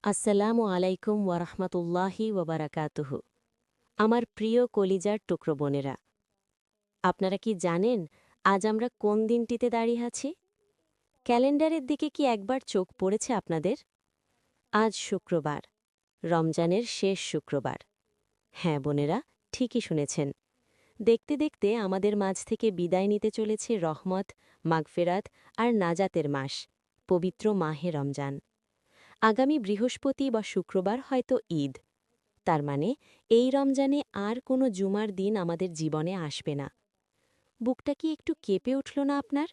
আসসালামু আলাইকুম ওয়ারহমতুল্লাহি ওয়াবারাকাতুহু। আমার প্রিয় কলিজার টুকরো বোনেরা, আপনারা কি জানেন আজ আমরা কোন দিনটিতে দাঁড়িয়ে আছি? ক্যালেন্ডারের দিকে কি একবার চোখ পড়েছে আপনাদের? আজ শুক্রবার, রমজানের শেষ শুক্রবার। হ্যাঁ বোনেরা, ঠিকই শুনেছেন। দেখতে দেখতে আমাদের মাঝ থেকে বিদায় নিতে চলেছে রহমত, মাগফেরাত আর নাজাতের মাস, পবিত্র মাহে রমজান। আগামী বৃহস্পতি বা শুক্রবার হয়তো ঈদ। তার মানে এই রমজানে আর কোনো জুমার দিন আমাদের জীবনে আসবে না। বুকটা কি একটু কেঁপে উঠল না আপনার?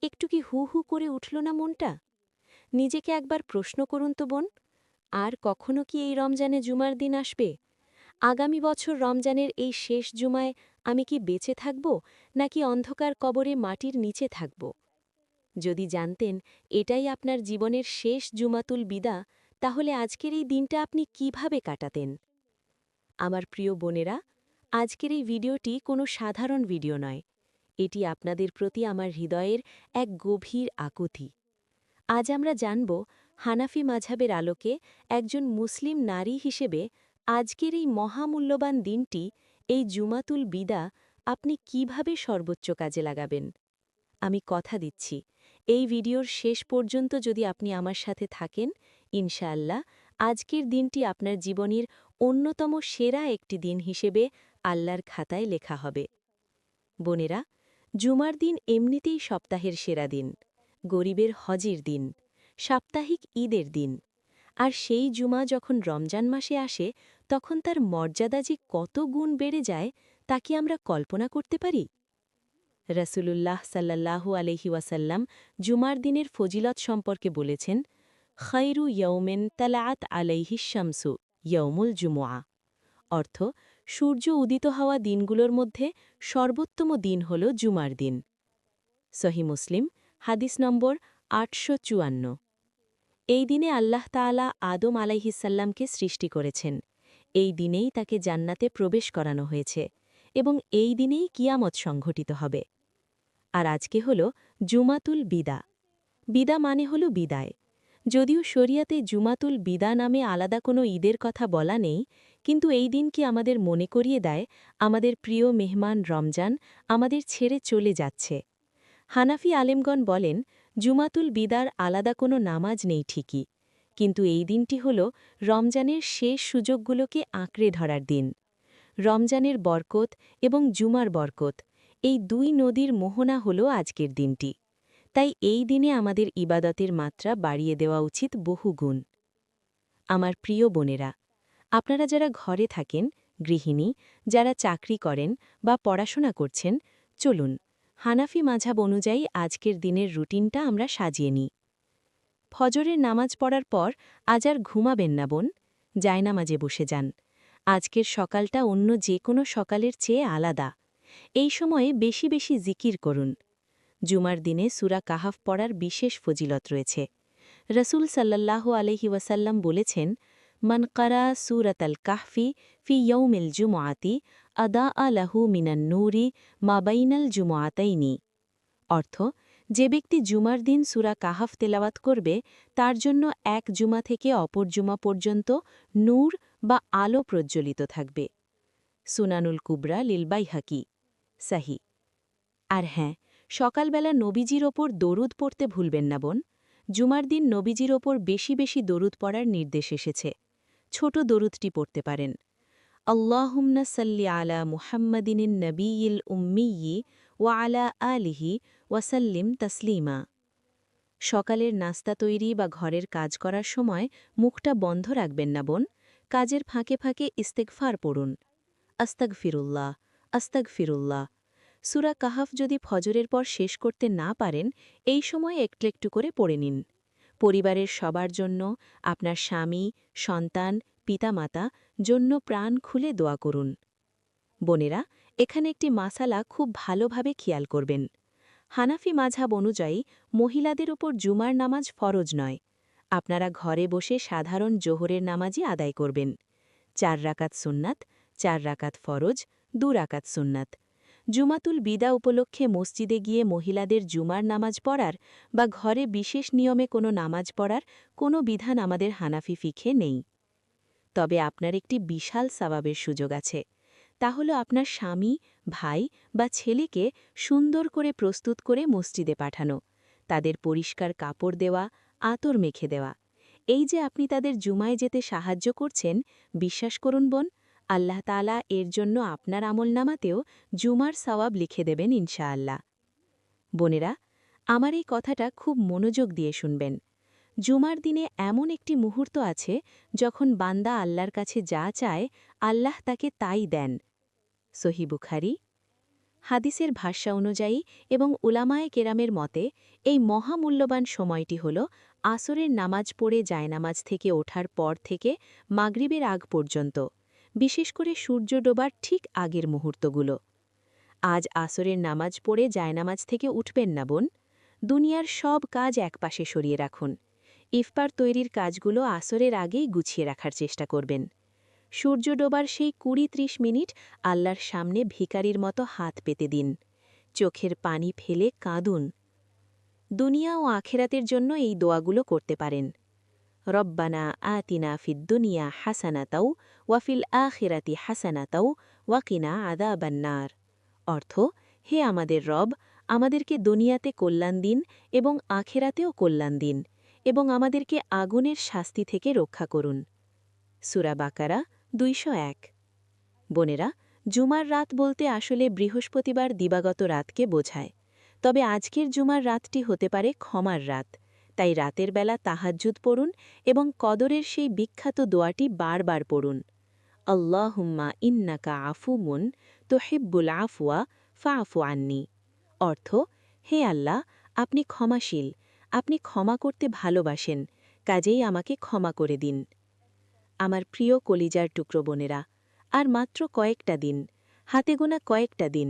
একটু কি হু হু করে উঠল না মনটা? নিজেকে একবার প্রশ্ন করুন তো বোন, আর কখনো কি এই রমজানে জুমার দিন আসবে? আগামী বছর রমজানের এই শেষ জুমায় আমি কি বেঁচে থাকব, নাকি অন্ধকার কবরে মাটির নিচে থাকব? যদি জানতেন এটাই আপনার জীবনের শেষ জুমাতুল বিদা, তাহলে আজকের এই দিনটা আপনি কিভাবে কাটাতেন? আমার প্রিয় বোনেরা, আজকের এই ভিডিওটি কোনো সাধারণ ভিডিও নয়। এটি আপনাদের প্রতি আমার হৃদয়ের এক গভীর আকুতি। আজ আমরা জানব হানাফি মাঝহাবের আলোকে একজন মুসলিম নারী হিসেবে আজকের এই মহামূল্যবান দিনটি, এই জুমাতুল বিদা, আপনি কিভাবে সর্বোচ্চ কাজে লাগাবেন। আমি কথা দিচ্ছি, এই ভিডিওর শেষ পর্যন্ত যদি আপনি আমার সাথে থাকেন, ইনশাআল্লাহ আজকের দিনটি আপনার জীবনের অন্যতম সেরা একটি দিন হিসেবে আল্লাহর খাতায় লেখা হবে। বোনেরা, জুমার দিন এমনিতেই সপ্তাহের সেরা দিন, গরিবের হজের দিন, সাপ্তাহিক ঈদের দিন। আর সেই জুমা যখন রমজান মাসে আসে, তখন তার মর্যাদা যে কত গুণ বেড়ে যায়, তা কি আমরা কল্পনা করতে পারি? রসুলুল্লাহ সাল্লাল্লাহু আলহি ওয়াসাল্লাম জুমার দিনের ফজিলত সম্পর্কে বলেছেন, খৈরু ইয়ৌমেন তালাআত আলাইহি শামসু ইয়ৌমুল জুমুআ। অর্থ, সূর্য উদিত হওয়া দিনগুলোর মধ্যে সর্বোত্তম দিন হল জুমার দিন। সহি মুসলিম, হাদিস নম্বর ৮৫৪। এই দিনে আল্লাহ তাআলা আদম আলাইহিসাল্লামকে সৃষ্টি করেছেন। এই দিনেই তাকে জান্নাতে প্রবেশ করানো হয়েছে এবং এই দিনেই কিয়ামত সংঘটিত হবে। আর আজকে হল জুমাতুল বিদা। বিদা মানে হল বিদায়। যদিও শরিয়াতে জুমাতুল বিদা নামে আলাদা কোনো ঈদের কথা বলা নেই, কিন্তু এই দিন কি আমাদের মনে করিয়ে দেয় আমাদের প্রিয় মেহমান রমজান আমাদের ছেড়ে চলে যাচ্ছে। হানাফি আলেমগণ বলেন, জুমাতুল বিদার আলাদা কোনো নামাজ নেই ঠিকই, কিন্তু এই দিনটি হল রমজানের শেষ সুযোগগুলোকে আঁকড়ে ধরার দিন। রমজানের বরকত এবং জুমার বরকত, এই দুই নদীর মোহনা হল আজকের দিনটি। তাই এই দিনে আমাদের ইবাদতের মাত্রা বাড়িয়ে দেওয়া উচিত বহুগুণ। আমার প্রিয় বোনেরা, আপনারা যারা ঘরে থাকেন, গৃহিণী, যারা চাকরি করেন বা পড়াশোনা করছেন, চলুন হানাফি মাঝহাব অনুযায়ী আজকের দিনের রুটিনটা আমরা সাজিয়ে নিই। ফজরের নামাজ পড়ার পর আজ আর ঘুমাবেন না বোন, জায়নামাজে বসে যান। আজকের সকালটা অন্য যে কোনো সকালের চেয়ে আলাদা। এই সময়ে বেশি বেশি জিকির করুন। জুমার দিনে সূরা কাহাফ পড়ার বিশেষ ফজিলত রয়েছে। রসুল সাল্লাল্লাহু আলাইহি ওয়াসাল্লাম বলেছেন, মান কারা সূরাতাল কাহফি ফি ইয়ৌমিল জুমআতি আদাআ লাহু মিনান নূরি মা বাইনাল জুমআতাইনি। অর্থ, যে ব্যক্তি জুমার দিন সূরা কাহাফ তেলাওয়াত করবে, তার জন্য এক জুমা থেকে অপর জুমা পর্যন্ত নূর বা আলো প্রজ্জ্বলিত থাকবে। সুনানুল কুবরা লিল বাইহাকি, সাহি। আর হ্যাঁ, সকালবেলা নবীজির ওপর দরুদ পড়তে ভুলবেন না বোন। জুমার দিন নবীজির ওপর বেশি বেশি দরুদ পড়ার নির্দেশ এসেছে। ছোট দরুদটি পড়তে পারেন, আল্লাহুম্মা সাল্লি আলা মুহাম্মাদিনিন নবিয়িল উম্মিয়্যি ওয়া আলা আলিহি ওয়াসাল্লিম তাসলিমা। সকালের নাস্তা তৈরি বা ঘরের কাজ করার সময় মুখটা বন্ধ রাখবেন না বোন। কাজের ফাঁকে ফাঁকে ইস্তেগফার পড়ুন, আস্তাগফিরুল্লাহ, আস্তাগফিরুল্লাহ। সূরা কাহাফ যদি ফজরের পর শেষ করতে না পারেন, এই সময় একটু একটু করে পড়ে নিন। পরিবারের সবার জন্য, আপনার স্বামী, সন্তান, পিতামাতা জন্য প্রাণ খুলে দোয়া করুন। বোনেরা, এখানে একটি মাসালা খুব ভালোভাবে খেয়াল করবেন। হানাফি মাঝহাব অনুযায়ী মহিলাদের ওপর জুমার নামাজ ফরজ নয়। আপনারা ঘরে বসে সাধারণ জোহরের নামাজই আদায় করবেন। ৪ রাকাত সুন্নাত, ৪ রাকাত ফরজ, ২ রাকাত সুন্নাত। জুমাতুল বিদা উপলক্ষে মসজিদে গিয়ে মহিলাদের জুমার নামাজ পড়ার বা ঘরে বিশেষ নিয়মে কোনো নামাজ পড়ার কোনো বিধান আমাদের হানাফি ফিখে নেই। তবে আপনার একটি বিশাল সওয়াবের সুযোগ আছে। তা হলো আপনার স্বামী, ভাই বা ছেলেকে সুন্দর করে প্রস্তুত করে মসজিদে পাঠানো, তাদের পরিষ্কার কাপড় দেওয়া, আতর মেখে দেওয়া। এই যে আপনি তাদের জুমায় যেতে সাহায্য করছেন, বিশ্বাস করুন বোন, আল্লাহ তাআলা এর জন্য আপনার আমলনামাতেও জুমার সওয়াব লিখে দেবেন ইনশাআল্লাহ। বোনেরা, আমার এই কথাটা খুব মনোযোগ দিয়ে শুনবেন। জুমার দিনে এমন একটি মুহূর্ত আছে যখন বান্দা আল্লাহর কাছে যা চায় আল্লাহ তাকে তাই দেন। সহিহ বুখারী। হাদিসের ভাষ্য অনুযায়ী এবং উলামায়ে কেরামের মতে এই মহামূল্যবান সময়টি হল আসরের নামাজ পড়ে জায়নামাজ থেকে ওঠার পর থেকে মাগরিবের আগ পর্যন্ত, বিশেষ করে সূর্য ডোবার ঠিক আগের মুহূর্তগুলো। আজ আসরের নামাজ পড়ে জায়নামাজ থেকে উঠবেন না বোন। দুনিয়ার সব কাজ একপাশে সরিয়ে রাখুন। ইফতার তৈরির কাজগুলো আসরের আগেই গুছিয়ে রাখার চেষ্টা করবেন। সূর্য ডোবার সেই ২০-৩০ মিনিট আল্লাহর সামনে ভিখারির মতো হাত পেতে দিন। চোখের পানি ফেলে কাঁদুন। দুনিয়া ও আখেরাতের জন্য এই দোয়াগুলো করতে পারেন। রব্বানা আতিনা ফিদ দুনিয়া হাসানাতাও ওয়াফিল আখিরাতি হাসানাতাও ওয়াকিনা আযাবান্নার। অর্থ, হে আমাদের রব, আমাদেরকে দুনিয়াতে কল্যাণ দিন এবং আখেরাতেও কল্যাণ দিন, এবং আমাদেরকে আগুনের শাস্তি থেকে রক্ষা করুন। সূরা বাকারা ২০১। বোনেরা, জুমার রাত বলতে আসলে বৃহস্পতিবার দিবাগত রাতকে বোঝায়। তবে আজকের জুমার রাতটি হতে পারে ক্ষমার রাত। তাই রাতের বেলা তাহাজ্জুদ পড়ুন এবং কদরের সেই বিখ্যাত দোয়াটি বারবার পড়ুন। আল্লাহুম্মা ইন্নাকা আফুমুন তুহিব্বুল আফওয়া ফাআফু আন্নি। অর্থ, হে আল্লাহ, আপনি ক্ষমাশীল, আপনি ক্ষমা করতে ভালোবাসেন, কাজেই আমাকে ক্ষমা করে দিন। আমার প্রিয় কলিজার টুকরো বোনেরা, আর মাত্র কয়েকটা দিন, হাতে গোনা কয়েকটা দিন,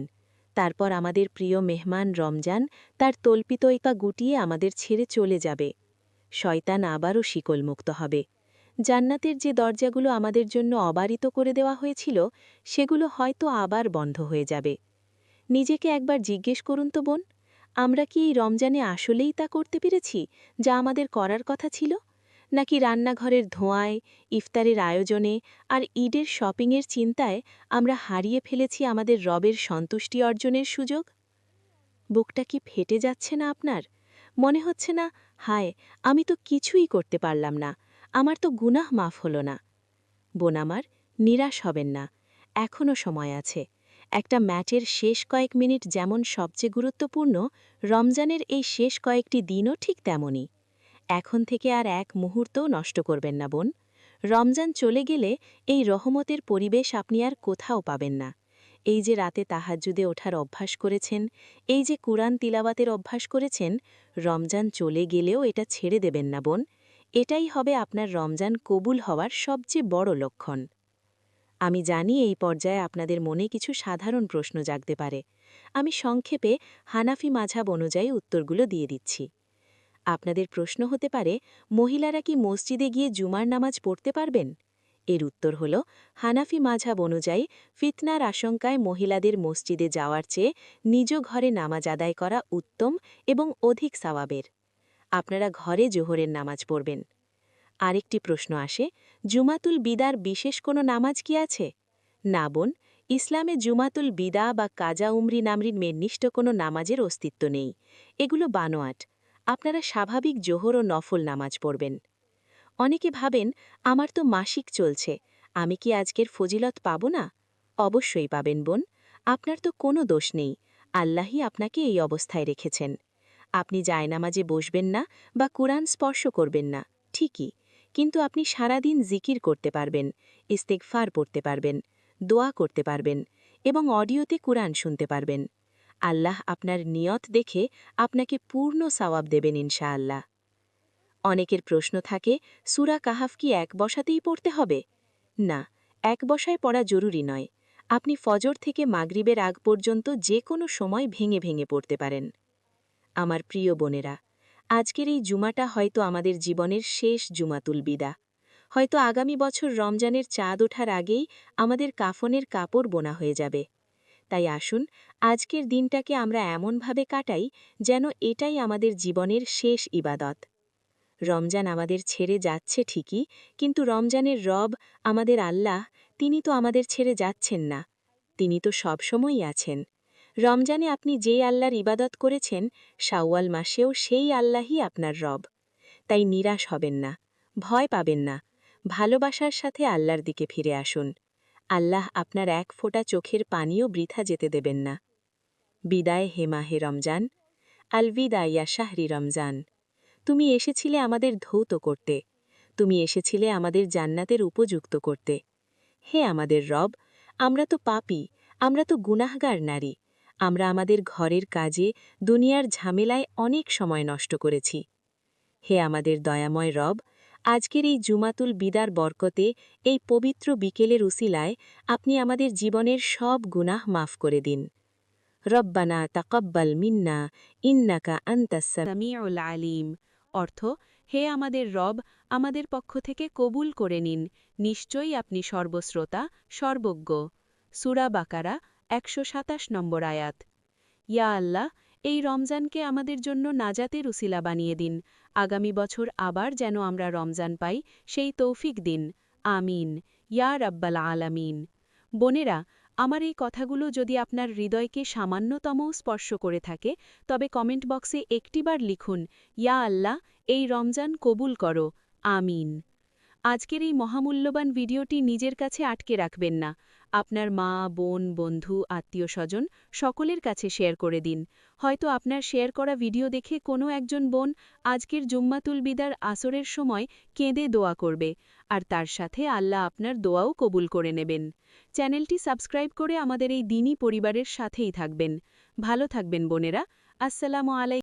তারপর আমাদের প্রিয় মেহমান রমজান তার তল্পিতইকা গুটিয়ে আমাদের ছেড়ে চলে যাবে। শয়তান আবারও শিকলমুক্ত হবে। জান্নাতের যে দরজাগুলো আমাদের জন্য অবারিত করে দেওয়া হয়েছিল, সেগুলো হয়তো আবার বন্ধ হয়ে যাবে। নিজেকে একবার জিজ্ঞেস করুন তো বোন, আমরা কি এই রমজানে আসলেই তা করতে পেরেছি যা আমাদের করার কথা ছিল? নাকি রান্নাঘরের ধোঁয়ায়, ইফতারের আয়োজনে আর ঈদের শপিংয়ের চিন্তায় আমরা হারিয়ে ফেলেছি আমাদের রবের সন্তুষ্টি অর্জনের সুযোগ? বুকটা কি ফেটে যাচ্ছে না আপনার? মনে হচ্ছে না, হায়, আমি তো কিছুই করতে পারলাম না, আমার তো গুনাহ মাফ হলো না? বোন আমার, নিরাশ হবেন না, এখনও সময় আছে। একটা ম্যাচের শেষ কয়েক মিনিট যেমন সবচেয়ে গুরুত্বপূর্ণ, রমজানের এই শেষ কয়েকটি দিনও ঠিক তেমনই। এখন থেকে আর এক মুহূর্তও নষ্ট করবেন না বোন। রমজান চলে গেলে এই রহমতের পরিবেশ আপনি আর কোথাও পাবেন না। এই যে রাতে তাহাজ্জুদে ওঠার অভ্যাস করেছেন, এই যে কুরআন তিলাওয়াতের অভ্যাস করেছেন, রমজান চলে গেলেও এটা ছেড়ে দেবেন না বোন। এটাই হবে আপনার রমজান কবুল হওয়ার সবচেয়ে বড় লক্ষণ। আমি জানি এই পর্যায়ে আপনাদের মনে কিছু সাধারণ প্রশ্ন জাগতে পারে। আমি সংক্ষেপে হানাফি মাঝহাব অনুযায়ী উত্তরগুলো দিয়ে দিচ্ছি। আপনাদের প্রশ্ন হতে পারে, মহিলারা কি মসজিদে গিয়ে জুমার নামাজ পড়তে পারবেন? এর উত্তর হল, হানাফি মাঝহাব অনুযায়ী ফিতনার আশঙ্কায় মহিলাদের মসজিদে যাওয়ার চেয়ে নিজ ঘরে নামাজ আদায় করা উত্তম এবং অধিক সওয়াবের। আপনারা ঘরে জোহরের নামাজ পড়বেন। আরেকটি প্রশ্ন আসে, জুমাতুল বিদার বিশেষ কোনো নামাজ কি আছে? না বোন, ইসলামে জুমাতুল বিদা বা কাজা উমরি নামরিন নির্দিষ্ট কোনো নামাজের অস্তিত্ব নেই। এগুলো বানোয়াট। আপনারা স্বাভাবিক জোহর ও নফল নামাজ পড়বেন। অনেকে ভাবেন, আমার তো মাসিক চলছে, আমি কি আজকের ফজিলত পাব না? অবশ্যই পাবেন বোন। আপনার তো কোনো দোষ নেই, আল্লাহই আপনাকে এই অবস্থায় রেখেছেন। আপনি জায়নামাজে বসবেন না বা কুরআন স্পর্শ করবেন না, ঠিকই, কিন্তু আপনি সারাদিন জিকির করতে পারবেন, ইস্তেগফার পড়তে পারবেন, দোয়া করতে পারবেন এবং অডিওতে কুরআন শুনতে পারবেন। আল্লাহ আপনার নিয়ত দেখে আপনাকে পূর্ণ সওয়াব দেবেন ইনশাআল্লাহ। অনেকের প্রশ্ন থাকে, সূরা কাহাফ কি এক বসাতেই পড়তে হবে? না, এক বসায় পড়া জরুরি নয়। আপনি ফজর থেকে মাগরিবের আগ পর্যন্ত যে কোনো সময় ভেঙে ভেঙে পড়তে পারেন। আমার প্রিয় বোনেরা, আজকের এই জুমাটা হয়তো আমাদের জীবনের শেষ জুমাতুল বিদা। হয়তো আগামী বছর রমজানের চাঁদ ওঠার আগেই আমাদের কাফনের কাপড় বোনা হয়ে যাবে। তাই আসুন আজকের দিনটাকে আমরা এমনভাবে কাটাই যেন এটাই আমাদের জীবনের শেষ ইবাদত। রমজান আমাদের ছেড়ে যাচ্ছে ঠিকই, কিন্তু রমজানের রব, আমাদের আল্লাহ, তিনি তো আমাদের ছেড়ে যাচ্ছেন না। তিনি তো সবসময়ই আছেন। রমজানে আপনি যেই আল্লাহর ইবাদত করেছেন, শাওয়াল মাসেও সেই আল্লাহই আপনার রব। তাই নিরাশ হবেন না, ভয় পাবেন না। ভালোবাসার সাথে আল্লাহর দিকে ফিরে আসুন। আল্লাহ আপনার এক ফোঁটা চোখের পানিও বৃথা যেতে দেবেন না। বিদায় হে মাহে রমজান, আলবিদা ইয়া শাহরি রমজান। তুমি এসেছিলে আমাদের ধৌত করতে, তুমি এসেছিলে আমাদের জান্নাতের উপযুক্ত করতে। হে আমাদের রব, আমরা তো পাপী, আমরা তো গুনাহগার নারী। আমরা আমাদের ঘরের কাজে, দুনিয়ার ঝামেলায় অনেক সময় নষ্ট করেছি। হে আমাদের দয়াময় রব, আজকের এই জুমাতুল বিদার বরকতে, এই পবিত্র বিকেলের উসিলায় আপনি আমাদের জীবনের সব গুনাহ মাফ করে দিন। রব্বানা তাকাব্বাল মিন্না ইন্নাকা আনতাস সামিউল আলিম। অর্থ, হে আমাদের রব, আমাদের পক্ষ থেকে কবুল করে নিন, নিশ্চয়ই আপনি সর্বশ্রোতা, সর্বজ্ঞ। সূরা বাকারা ১২৭ নম্বর আয়াত। ইয়া আল্লাহ, এই রমজানকে আমাদের জন্য নাজাতের উসিলা বানিয়ে দিন। আগামী বছর আবার যেন আমরা রমজান পাই, সেই তৌফিক দিন। আমিন ইয়া রাব্বাল আলামিন। বোনেরা, আমার এই কথাগুলো যদি আপনার হৃদয়কে সামান্যতমও স্পর্শ করে থাকে, তবে কমেন্ট বক্সে একটিবার লিখুন, ইয়া আল্লাহ, এই রমজান কবুল করো। আমিন। আজকের এই মহামূল্যবান ভিডিওটি নিজের কাছে আটকে রাখবেন না। আপনার মা, বোন, বন্ধু, আত্মীয়স্বজন সকলের কাছে শেয়ার করে দিন। হয়তো আপনার শেয়ার করা ভিডিও দেখে কোনো একজন বোন আজকের জুম্মাতুল বিদার আসরের সময় কেঁদে দোয়া করবে, আর তার সাথে আল্লাহ আপনার দোয়াও কবুল করে নেবেন। চ্যানেলটি সাবস্ক্রাইব করে আমাদের এই দিনী পরিবারের সাথেই থাকবেন। ভালো থাকবেন বোনেরা। আসসালামু আলাইকুম।